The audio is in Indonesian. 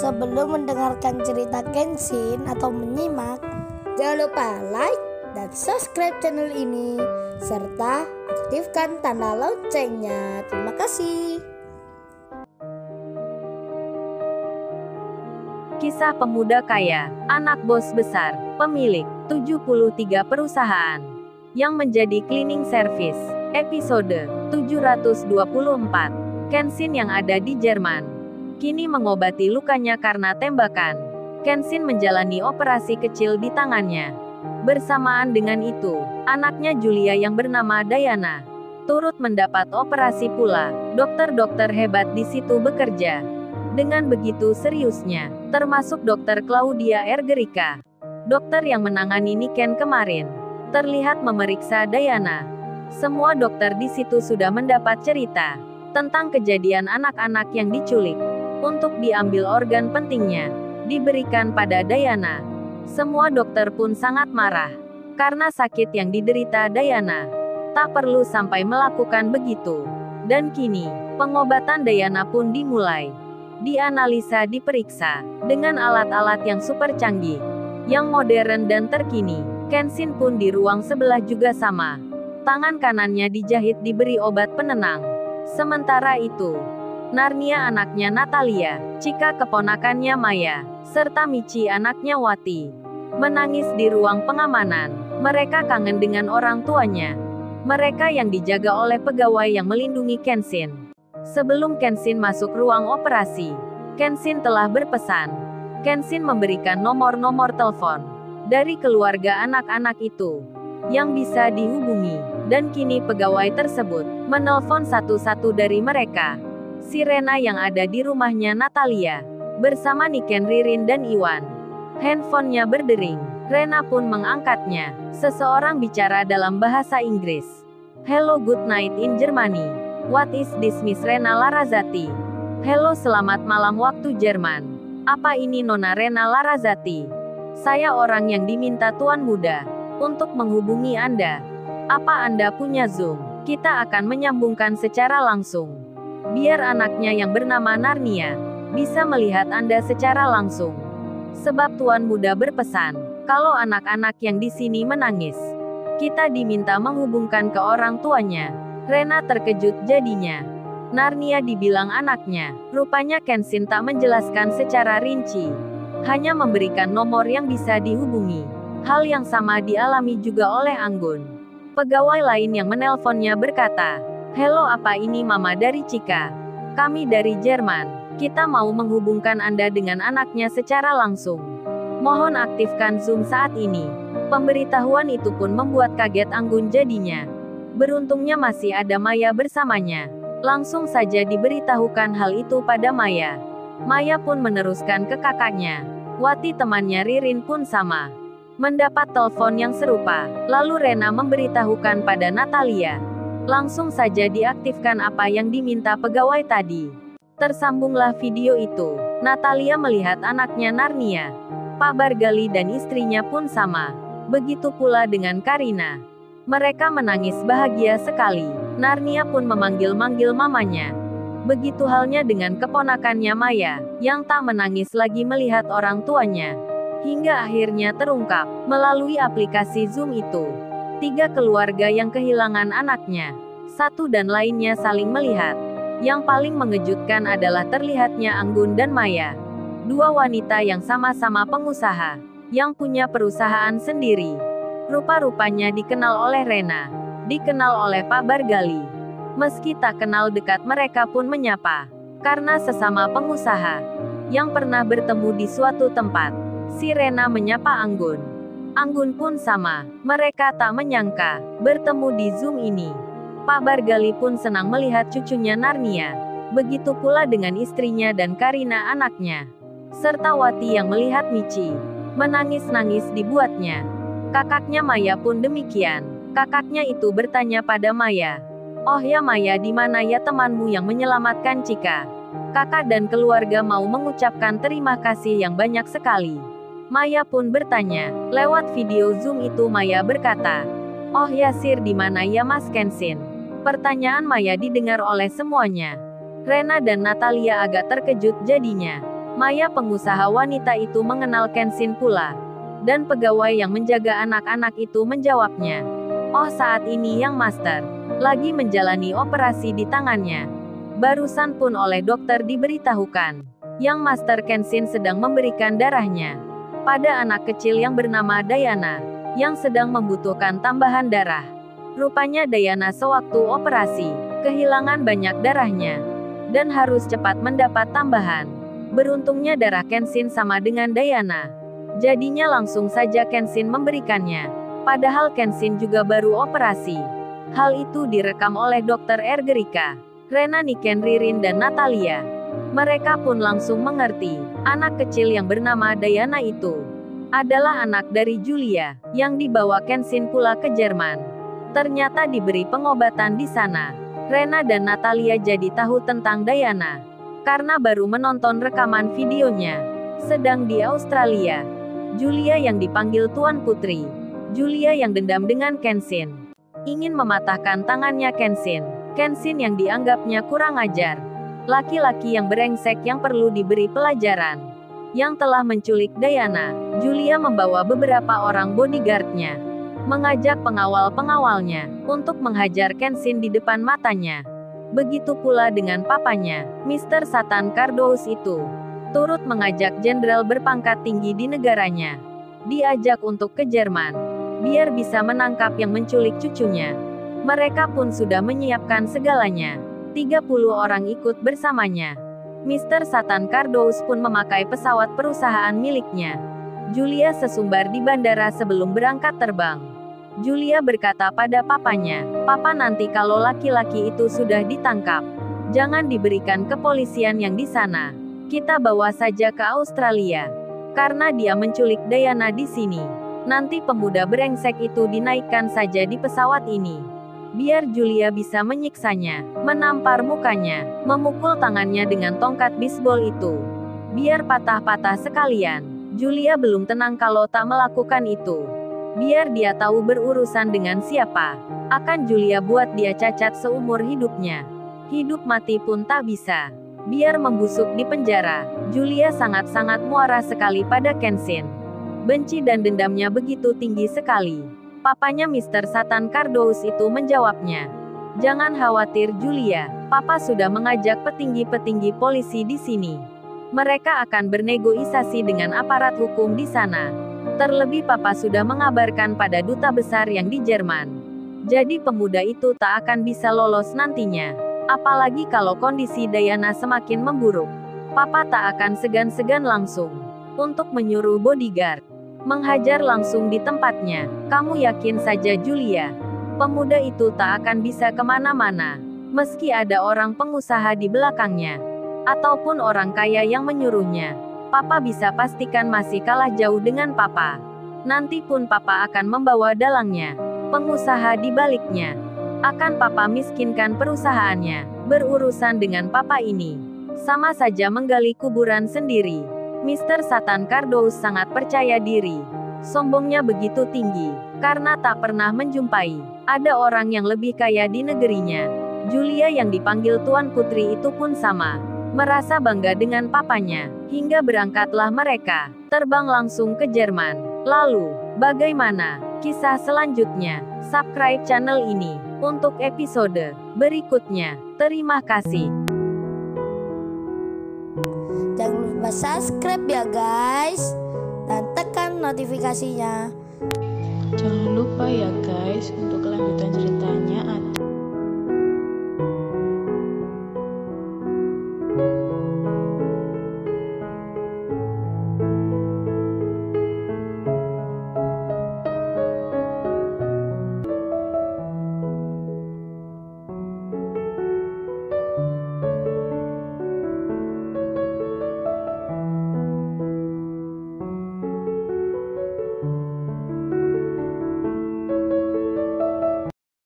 Sebelum mendengarkan cerita Kenshin atau menyimak, jangan lupa like dan subscribe channel ini serta aktifkan tanda loncengnya. Terima kasih. Kisah pemuda kaya, anak bos besar, pemilik 73 perusahaan, yang menjadi cleaning service. Episode 724. Kenshin yang ada di Jerman kini mengobati lukanya karena tembakan. Kenshin menjalani operasi kecil di tangannya. Bersamaan dengan itu, anaknya Julia yang bernama Diana turut mendapat operasi pula. Dokter-dokter hebat di situ bekerja dengan begitu seriusnya, termasuk dokter Claudia Ergerica, dokter yang menangani Niken kemarin, terlihat memeriksa Diana. Semua dokter di situ sudah mendapat cerita tentang kejadian anak-anak yang diculik. Untuk diambil organ pentingnya, diberikan pada Diana. Semua dokter pun sangat marah karena sakit yang diderita Diana. Tak perlu sampai melakukan begitu. Dan kini, pengobatan Diana pun dimulai. Dianalisa, diperiksa dengan alat-alat yang super canggih, yang modern dan terkini. Kenshin pun di ruang sebelah juga sama. Tangan kanannya dijahit diberi obat penenang. Sementara itu, Narnia anaknya Natalia, Chika keponakannya Maya, serta Michi anaknya Wati menangis di ruang pengamanan. Mereka kangen dengan orang tuanya. Mereka yang dijaga oleh pegawai yang melindungi Kenshin. Sebelum Kenshin masuk ruang operasi, Kenshin telah berpesan. Kenshin memberikan nomor-nomor telepon dari keluarga anak-anak itu yang bisa dihubungi, dan kini pegawai tersebut menelpon satu-satu dari mereka. Si Rena yang ada di rumahnya Natalia bersama Niken, Ririn dan Iwan. Handphonenya berdering. Rena pun mengangkatnya. Seseorang bicara dalam bahasa Inggris. Hello, good night in Germany. What is this, Miss Rena Larazati? Hello, selamat malam waktu Jerman. Apa ini Nona Rena Larazati? Saya orang yang diminta Tuan Muda untuk menghubungi Anda. Apa Anda punya Zoom? Kita akan menyambungkan secara langsung. Biar anaknya yang bernama Narnia bisa melihat Anda secara langsung. Sebab Tuan Muda berpesan, kalau anak-anak yang di sini menangis, kita diminta menghubungkan ke orang tuanya. Rena terkejut jadinya. Narnia dibilang anaknya. Rupanya Kenshin tak menjelaskan secara rinci, hanya memberikan nomor yang bisa dihubungi. Hal yang sama dialami juga oleh Anggun. Pegawai lain yang menelponnya berkata, "Halo, apa ini Mama dari Chika? Kami dari Jerman. Kita mau menghubungkan Anda dengan anaknya secara langsung. Mohon aktifkan Zoom saat ini." Pemberitahuan itu pun membuat kaget Anggun jadinya. Beruntungnya masih ada Maya bersamanya. Langsung saja diberitahukan hal itu pada Maya. Maya pun meneruskan ke kakaknya. Wati temannya Ririn pun sama mendapat telepon yang serupa. Lalu Rena memberitahukan pada Natalia. Langsung saja diaktifkan apa yang diminta pegawai tadi. Tersambunglah video itu. Natalia melihat anaknya Narnia. Pak Bargali dan istrinya pun sama. Begitu pula dengan Karina. Mereka menangis bahagia sekali. Narnia pun memanggil-manggil mamanya. Begitu halnya dengan keponakannya Maya, yang tak menangis lagi melihat orang tuanya. Hingga akhirnya terungkap, melalui aplikasi Zoom itu, 3 keluarga yang kehilangan anaknya. Satu dan lainnya saling melihat. Yang paling mengejutkan adalah terlihatnya Anggun dan Maya. 2 wanita yang sama-sama pengusaha, yang punya perusahaan sendiri. Rupa-rupanya dikenal oleh Rena, dikenal oleh Pak Bargali. Meski tak kenal dekat, mereka pun menyapa. Karena sesama pengusaha yang pernah bertemu di suatu tempat. Si Rena menyapa Anggun. Anggun pun sama. Mereka tak menyangka bertemu di Zoom ini. Pak Bargali pun senang melihat cucunya Narnia. Begitu pula dengan istrinya dan Karina anaknya. Serta Wati yang melihat Michi menangis-nangis dibuatnya. Kakaknya Maya pun demikian. Kakaknya itu bertanya pada Maya, "Oh ya Maya, di mana ya temanmu yang menyelamatkan Chika?" Kakak dan keluarga mau mengucapkan terima kasih yang banyak sekali. Maya pun bertanya. Lewat video Zoom itu Maya berkata, "Oh ya Sir, di mana ya Mas Kenshin?" Pertanyaan Maya didengar oleh semuanya. Rena dan Natalia agak terkejut jadinya. Maya pengusaha wanita itu mengenal Kenshin pula. Dan pegawai yang menjaga anak-anak itu menjawabnya. Oh, saat ini Yang Master lagi menjalani operasi di tangannya. Barusan pun oleh dokter diberitahukan. Yang Master Kenshin sedang memberikan darahnya pada anak kecil yang bernama Diana, yang sedang membutuhkan tambahan darah. Rupanya Diana sewaktu operasi kehilangan banyak darahnya dan harus cepat mendapat tambahan. Beruntungnya darah Kenshin sama dengan Diana. Jadinya langsung saja Kenshin memberikannya. Padahal Kenshin juga baru operasi. Hal itu direkam oleh Dr. Ergerika, Rena, Niken, Ririn, dan Natalia. Mereka pun langsung mengerti, anak kecil yang bernama Diana itu adalah anak dari Julia, yang dibawa Kenshin pula ke Jerman. Ternyata diberi pengobatan di sana. Rena dan Natalia jadi tahu tentang Diana karena baru menonton rekaman videonya. Sedang di Australia, Julia yang dipanggil Tuan Putri, Julia yang dendam dengan Kenshin, ingin mematahkan tangannya Kenshin. Kenshin yang dianggapnya kurang ajar, laki-laki yang brengsek yang perlu diberi pelajaran, yang telah menculik Diana. Julia membawa beberapa orang bodyguardnya, mengajak pengawal-pengawalnya untuk menghajar Kenshin di depan matanya. Begitu pula dengan papanya, Mr. Satan Cardouz itu turut mengajak jenderal berpangkat tinggi di negaranya, diajak untuk ke Jerman, biar bisa menangkap yang menculik cucunya. Mereka pun sudah menyiapkan segalanya. 30 orang ikut bersamanya. Mr. Satan Cardouz pun memakai pesawat perusahaan miliknya. Julia sesumbar di bandara sebelum berangkat terbang. Julia berkata pada papanya, "Papa, nanti kalau laki-laki itu sudah ditangkap, jangan diberikan kepolisian yang di sana. Kita bawa saja ke Australia. Karena dia menculik Diana di sini. Nanti pemuda brengsek itu dinaikkan saja di pesawat ini. Biar Julia bisa menyiksanya, menampar mukanya, memukul tangannya dengan tongkat bisbol itu. Biar patah-patah sekalian." Julia belum tenang kalau tak melakukan itu. Biar dia tahu berurusan dengan siapa. Akan Julia buat dia cacat seumur hidupnya. Hidup mati pun tak bisa. Biar membusuk di penjara. Julia sangat-sangat muara sekali pada Kenshin. Benci dan dendamnya begitu tinggi sekali. Papanya Mr. Satan Cardouz itu menjawabnya, "Jangan khawatir Julia, Papa sudah mengajak petinggi-petinggi polisi di sini. Mereka akan bernegosiasi dengan aparat hukum di sana. Terlebih Papa sudah mengabarkan pada duta besar yang di Jerman. Jadi pemuda itu tak akan bisa lolos nantinya. Apalagi kalau kondisi Diana semakin memburuk. Papa tak akan segan-segan langsung untuk menyuruh bodyguard menghajar langsung di tempatnya. Kamu yakin saja Julia, pemuda itu tak akan bisa kemana-mana. Meski ada orang pengusaha di belakangnya, ataupun orang kaya yang menyuruhnya. Papa bisa pastikan masih kalah jauh dengan Papa. Nanti pun Papa akan membawa dalangnya. Pengusaha di baliknya. Akan Papa miskinkan perusahaannya. Berurusan dengan Papa ini sama saja menggali kuburan sendiri." Mr. Satan Cardouz sangat percaya diri. Sombongnya begitu tinggi, karena tak pernah menjumpai ada orang yang lebih kaya di negerinya. Julia yang dipanggil Tuan Putri itu pun sama. Merasa bangga dengan papanya, hingga berangkatlah mereka, terbang langsung ke Jerman. Lalu, bagaimana kisah selanjutnya? Subscribe channel ini, untuk episode berikutnya. Terima kasih. Jangan lupa subscribe ya guys, dan tekan notifikasinya. Jangan lupa ya guys, untuk kelanjutan ceritanya ada